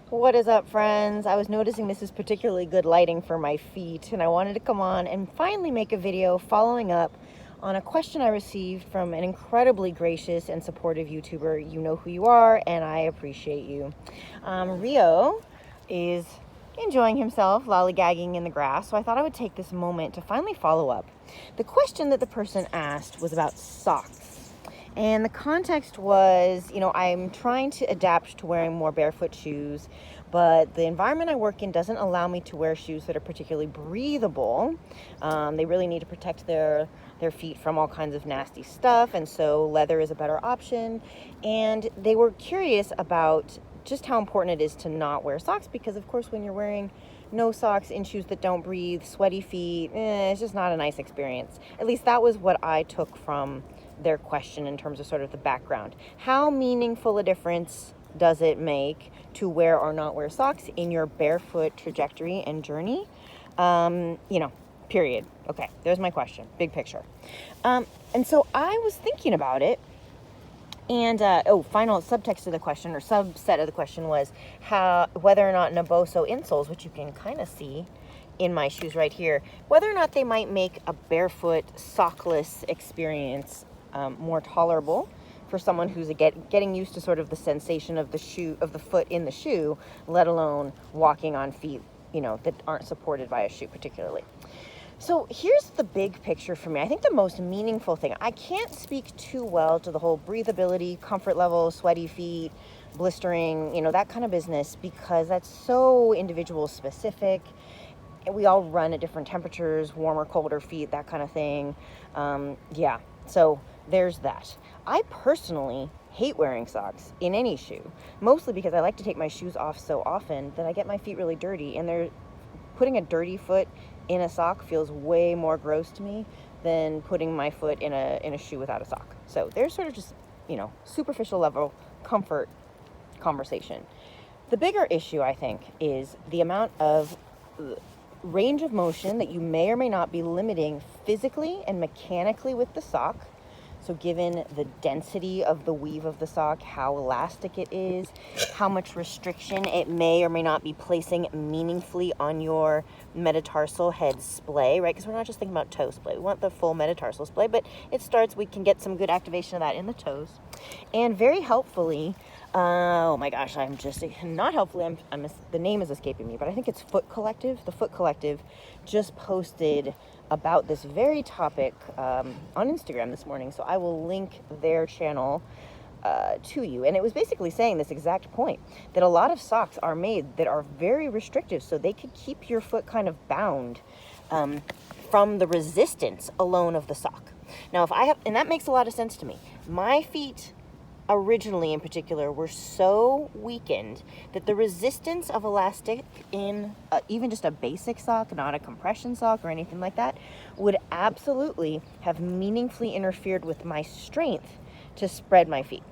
What is up, friends? I was noticing this is particularly good lighting for my feet, and I wanted to come on and finally make a video following up on a question I received from an incredibly gracious and supportive YouTuber. You know who you are, and I appreciate you. Rio is enjoying himself, lollygagging in the grass, so I thought I would take this moment to finally follow up. The question that the person asked was about socks. And the context was, I'm trying to adapt to wearing more barefoot shoes, but the environment I work in doesn't allow me to wear shoes that are particularly breathable. They really need to protect their feet from all kinds of nasty stuff, and so leather is a better option. And they were curious about just how important it is to not wear socks, because of course when you're wearing no socks in shoes that don't breathe, sweaty feet, it's just not a nice experience. At least that was what I took from their question in terms of sort of the background. How meaningful a difference does it make to wear or not wear socks in your barefoot trajectory and journey? Period. Okay, there's my question, big picture. And so I was thinking about it, and final subtext of the question, or subset of the question, was whether or not Naboso insoles, which you can kind of see in my shoes right here, whether or not they might make a barefoot sockless experience more tolerable for someone who's getting used to sort of the sensation of the foot in the shoe, let alone walking on feet, that aren't supported by a shoe particularly. So here's the big picture for me. I think the most meaningful thing, I can't speak too well to the whole breathability, comfort level, sweaty feet, blistering, that kind of business, because that's so individual specific. We all run at different temperatures, warmer, colder feet, that kind of thing. So there's that. I personally hate wearing socks in any shoe, mostly because I like to take my shoes off so often that I get my feet really dirty, and putting a dirty foot in a sock feels way more gross to me than putting my foot in a shoe without a sock. So there's sort of just, superficial level comfort conversation. The bigger issue, I think, is the amount of range of motion that you may or may not be limiting physically and mechanically with the sock. So given the density of the weave of the sock, how elastic it is, how much restriction it may or may not be placing meaningfully on your metatarsal head splay, right? Because we're not just thinking about toe splay. We want the full metatarsal splay, but we can get some good activation of that in the toes. And very helpfully, the name is escaping me, but I think it's Foot Collective. The Foot Collective just posted about this very topic on Instagram this morning, so I will link their channel to you. And it was basically saying this exact point, that a lot of socks are made that are very restrictive, so they could keep your foot kind of bound from the resistance alone of the sock. Now, and that makes a lot of sense to me. My feet originally in particular were so weakened that the resistance of elastic in even just a basic sock, not a compression sock or anything like that, would absolutely have meaningfully interfered with my strength to spread my feet.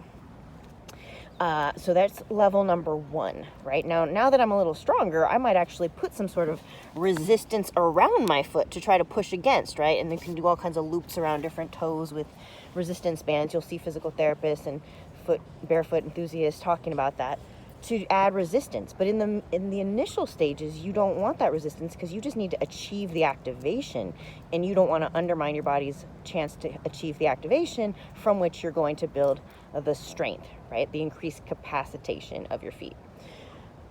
So that's level number one, right? Now that I'm a little stronger, I might actually put some sort of resistance around my foot to try to push against, right? And you can do all kinds of loops around different toes with resistance bands. You'll see physical therapists and barefoot enthusiasts talking about that, to add resistance. But in the initial stages, you don't want that resistance, because you just need to achieve the activation, and you don't want to undermine your body's chance to achieve the activation from which you're going to build the strength, right? The increased capacitation of your feet.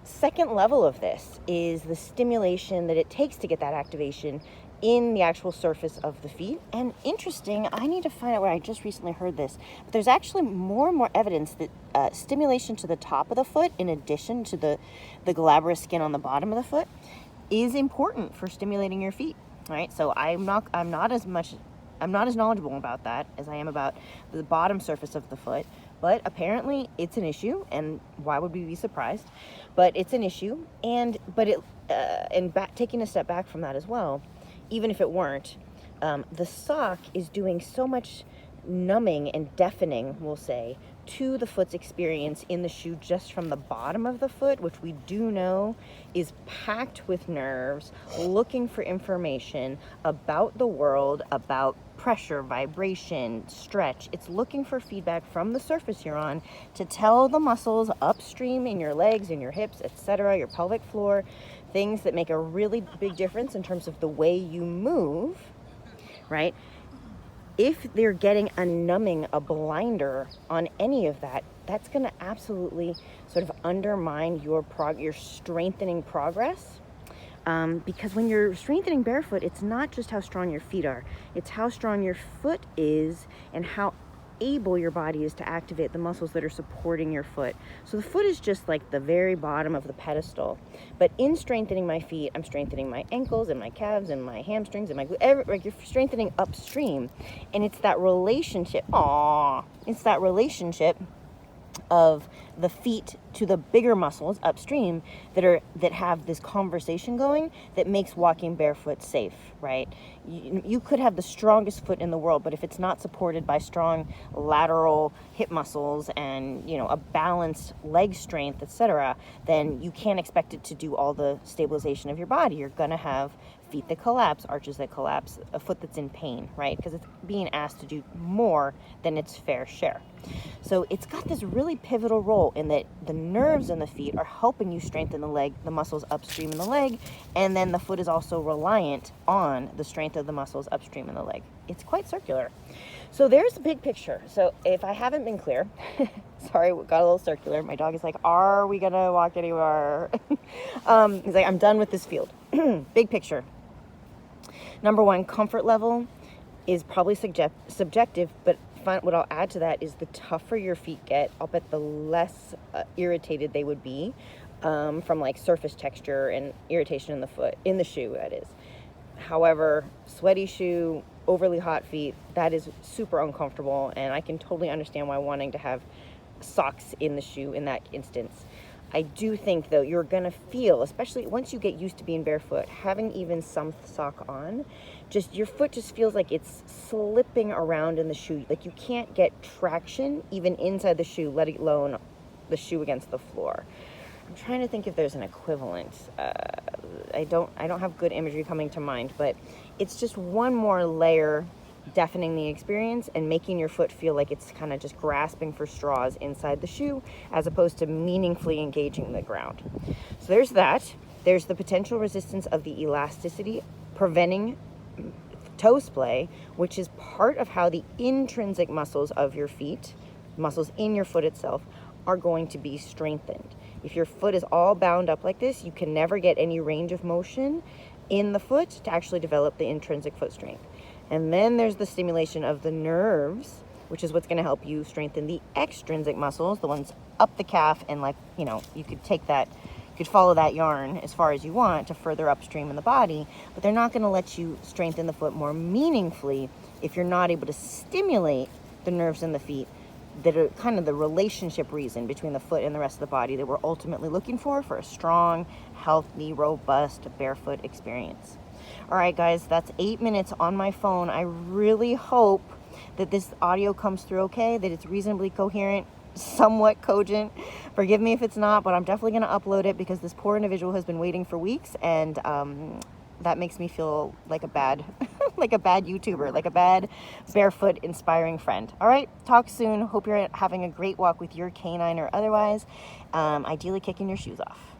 Second level of this is the stimulation that it takes to get that activation in the actual surface of the feet. And interesting, I need to find out where I just recently heard this, but there's actually more and more evidence that stimulation to the top of the foot, in addition to the glabrous skin on the bottom of the foot, is important for stimulating your feet, right? So I'm not as knowledgeable about that as I am about the bottom surface of the foot, but apparently it's an issue, and why would we be surprised? But it's an issue, taking a step back from that as well, even if it weren't, the sock is doing so much numbing and deafening, we'll say, to the foot's experience in the shoe just from the bottom of the foot, which we do know is packed with nerves looking for information about the world, about pressure, vibration, stretch. It's looking for feedback from the surface you're on to tell the muscles upstream in your legs, in your hips, etc., your pelvic floor, things that make a really big difference in terms of the way you move, right? If they're getting a numbing, a blinder on any of that, that's going to absolutely sort of undermine your strengthening progress. Because when you're strengthening barefoot, it's not just how strong your feet are, it's how strong your foot is and how able your body is to activate the muscles that are supporting your foot. So the foot is just like the very bottom of the pedestal. But in strengthening my feet, I'm strengthening my ankles and my calves and my hamstrings and my glutes. Like, you're strengthening upstream. And it's that relationship. It's that relationship of the feet to the bigger muscles upstream that have this conversation going that makes walking barefoot safe, right? You could have the strongest foot in the world, but if it's not supported by strong lateral hip muscles and, you know, a balanced leg strength, etc., then you can't expect it to do all the stabilization of your body. You're gonna have feet that collapse, arches that collapse, a foot that's in pain, right? Because it's being asked to do more than its fair share. So it's got this really pivotal role in that the nerves in the feet are helping you strengthen the leg, the muscles upstream in the leg, and then the foot is also reliant on the strength of the muscles upstream in the leg. It's quite circular. So there's the big picture. So if I haven't been clear, sorry, we got a little circular. My dog is like, are we gonna walk anywhere? He's like, I'm done with this field. Big picture. Number one, comfort level is probably subjective, but what I'll add to that is the tougher your feet get, I'll bet the less irritated they would be from like surface texture and irritation in the foot, in the shoe, that is. However, sweaty shoe, overly hot feet, that is super uncomfortable, and I can totally understand why wanting to have socks in the shoe in that instance. I do think, though, you're going to feel, especially once you get used to being barefoot, having even some sock on, just your foot just feels like it's slipping around in the shoe. Like you can't get traction even inside the shoe, let alone the shoe against the floor. I'm trying to think if there's an equivalent. I don't have good imagery coming to mind, but it's just one more layer deafening the experience and making your foot feel like it's kind of just grasping for straws inside the shoe as opposed to meaningfully engaging the ground. So there's that. There's the potential resistance of the elasticity preventing toe splay, which is part of how the intrinsic muscles of your feet, muscles in your foot itself, are going to be strengthened. If your foot is all bound up like this, you can never get any range of motion in the foot to actually develop the intrinsic foot strength. And then there's the stimulation of the nerves, which is what's going to help you strengthen the extrinsic muscles, the ones up the calf, and like, you know, you could follow that yarn as far as you want to further upstream in the body, but they're not going to let you strengthen the foot more meaningfully if you're not able to stimulate the nerves in the feet that are kind of the relationship reason between the foot and the rest of the body that we're ultimately looking for a strong, healthy, robust, barefoot experience. All right, guys, that's 8 minutes on my phone. I really hope that this audio comes through okay, that it's reasonably coherent, somewhat cogent. Forgive me if it's not, but I'm definitely going to upload it because this poor individual has been waiting for weeks, and that makes me feel like a bad like a bad YouTuber, like a bad barefoot inspiring friend. All right, talk soon. Hope you're having a great walk with your canine or otherwise, ideally kicking your shoes off.